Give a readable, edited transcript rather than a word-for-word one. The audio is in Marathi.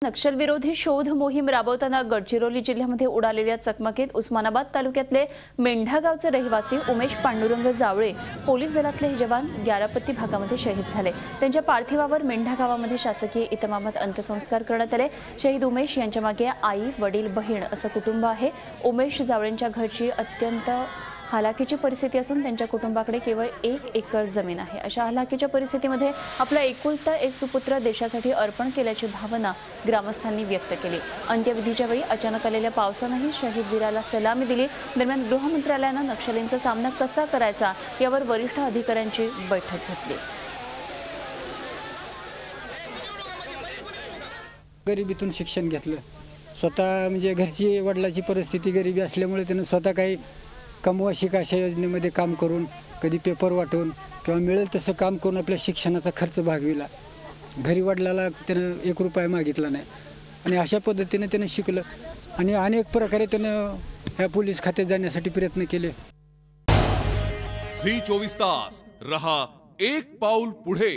नक्षलविरोधी शोध मोहीम राबवताना गडचिरोली जिल्ह्यामध्ये उडालेल्या चकमकीत उस्मानाबाद तालुक्यातले मेंढा गावचे रहिवासी उमेश पांडुरंग जावळे पोलीस दलातले हे जवान ग्यारापत्ती भागामध्ये शहीद झाले। त्यांच्या पार्थिवावर मेंढा गावामध्ये शासकीय इतमामात अंत्यसंस्कार करण्यात आले। शहीद उमेश यांच्या मागे आई, वडील, बहीण असं कुटुंब आहे। उमेश जावळेंच्या घरची अत्यंत हालाकीची परिस्थिती असून त्यांच्या कुटुंबाकडे केवळ 1 एकर जमीन आहे। अशा हालाकीच्या परिस्थितीमध्ये आपला एकुलता एक सुपुत्र देशासाठी अर्पण केल्याची भावना ग्रामस्थांनी व्यक्त केली। अंत्यविधीच्या वेळी अचानक आलेल्या पावसानेही शहीद वीराला सलामी दिली। दरम्यान गृहमंत्रालयाने नक्षलींचा सामना कसा करायचा यावर वरिष्ठ अधिकाऱ्यांची बैठक घेतली। गरिबीतून शिक्षण घेतलं। स्वतः म्हणजे घरची वडिलांची परिस्थिती गरिबी असल्यामुळे त्याने स्वतः काही कमवा शिका अशा योजनेमध्ये काम करून कधी पेपर वाटून किंवा मिळेल तसं काम करून आपल्या शिक्षणाचा खर्च भागविला। घरी वडिलाला त्यानं 1 रुपया मागितला नाही आणि अशा पद्धतीने त्यानं शिकलं आणि अनेक प्रकारे त्यानं ह्या पोलीस खात्यात जाण्यासाठी प्रयत्न केले। झी 24 तास रहा एक पाऊल पुढे।